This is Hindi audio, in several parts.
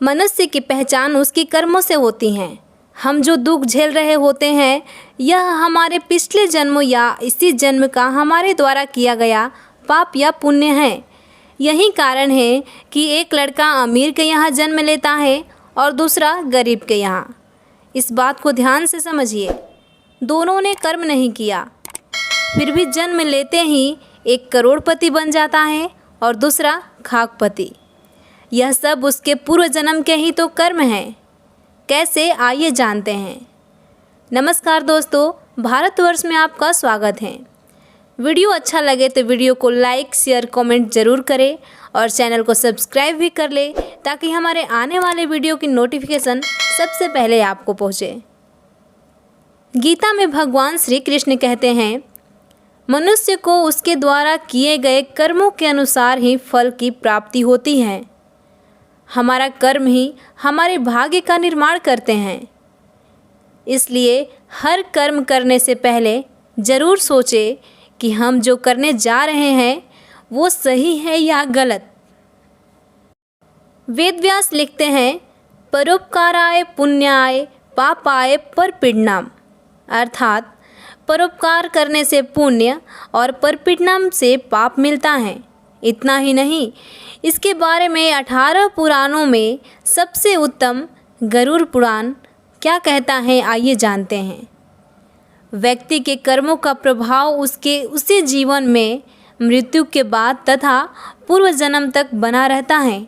मनुष्य की पहचान उसकी कर्मों से होती हैं। हम जो दुख झेल रहे होते हैं यह हमारे पिछले जन्मों या इसी जन्म का हमारे द्वारा किया गया पाप या पुण्य है। यही कारण है कि एक लड़का अमीर के यहाँ जन्म लेता है और दूसरा गरीब के यहाँ। इस बात को ध्यान से समझिए। दोनों ने कर्म नहीं किया, फिर भी जन्म लेते ही एक करोड़पति बन जाता है और दूसरा खाकपति। यह सब उसके पूर्व जन्म के ही तो कर्म हैं। कैसे, आइए जानते हैं। नमस्कार दोस्तों, भारतवर्ष में आपका स्वागत है। वीडियो अच्छा लगे तो वीडियो को लाइक, शेयर, कमेंट ज़रूर करें और चैनल को सब्सक्राइब भी कर ले ताकि हमारे आने वाले वीडियो की नोटिफिकेशन सबसे पहले आपको पहुँचे। गीता में भगवान श्री कृष्ण कहते हैं, मनुष्य को उसके द्वारा किए गए कर्मों के अनुसार ही फल की प्राप्ति होती है। हमारा कर्म ही हमारे भाग्य का निर्माण करते हैं। इसलिए हर कर्म करने से पहले ज़रूर सोचें कि हम जो करने जा रहे हैं वो सही है या गलत। वेदव्यास लिखते हैं, परोपकाराय पुण्याय पापाय परपीडनम, अर्थात परोपकार करने से पुण्य और परपीडनम से पाप मिलता है। इतना ही नहीं, इसके बारे में 18 पुराणों में सबसे उत्तम गरुड़ पुराण क्या कहता है, आइए जानते हैं। व्यक्ति के कर्मों का प्रभाव उसके उसी जीवन में मृत्यु के बाद तथा पूर्व जन्म तक बना रहता है।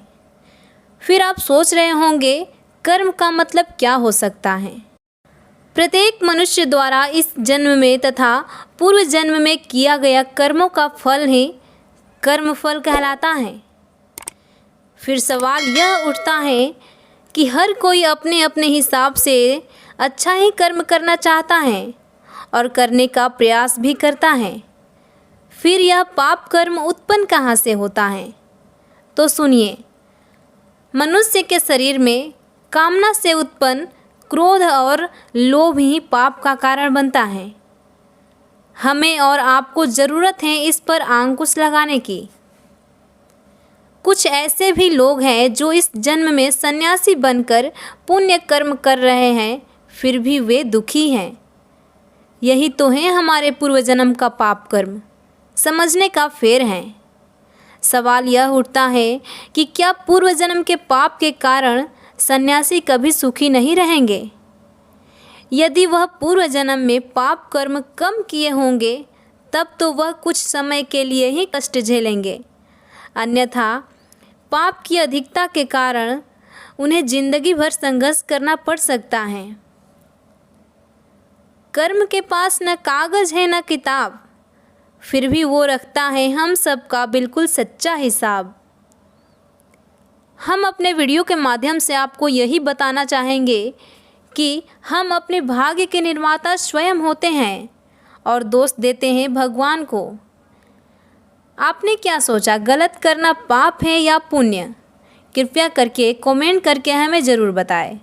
फिर आप सोच रहे होंगे कर्म का मतलब क्या हो सकता है। प्रत्येक मनुष्य द्वारा इस जन्म में तथा पूर्व जन्म में किया गया कर्मों का फल ही कर्म फल कहलाता है। फिर सवाल यह उठता है कि हर कोई अपने अपने हिसाब से अच्छा ही कर्म करना चाहता है और करने का प्रयास भी करता है। फिर यह पाप कर्म उत्पन्न कहाँ से होता है? तो सुनिए, मनुष्य के शरीर में कामना से उत्पन्न क्रोध और लोभ ही पाप का कारण बनता है। हमें और आपको ज़रूरत है इस पर अंकुश लगाने की। कुछ ऐसे भी लोग हैं जो इस जन्म में सन्यासी बनकर पुण्य कर्म कर रहे हैं, फिर भी वे दुखी हैं। यही तो है हमारे पूर्व जन्म का पाप कर्म। समझने का फेर है। सवाल यह उठता है कि क्या पूर्व जन्म के पाप के कारण सन्यासी कभी सुखी नहीं रहेंगे? यदि वह पूर्व जन्म में पाप कर्म कम किए होंगे तब तो वह कुछ समय के लिए ही कष्ट झेलेंगे, अन्यथा पाप की अधिकता के कारण उन्हें जिंदगी भर संघर्ष करना पड़ सकता है। कर्म के पास न कागज है न किताब, फिर भी वो रखता है हम सबका बिल्कुल सच्चा हिसाब। हम अपने वीडियो के माध्यम से आपको यही बताना चाहेंगे कि हम अपने भाग्य के निर्माता स्वयं होते हैं और दोष देते हैं भगवान को। आपने क्या सोचा, गलत करना पाप है या पुण्य? कृपया करके कमेंट करके हमें ज़रूर बताएं।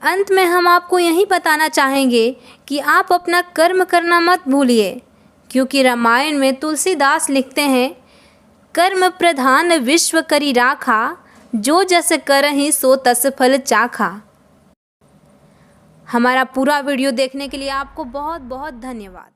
अंत में हम आपको यही बताना चाहेंगे कि आप अपना कर्म करना मत भूलिए, क्योंकि रामायण में तुलसीदास लिखते हैं, कर्म प्रधान विश्व करी राखा, जो जस करहि सो तस फल चाखा। हमारा पूरा वीडियो देखने के लिए आपको बहुत बहुत धन्यवाद।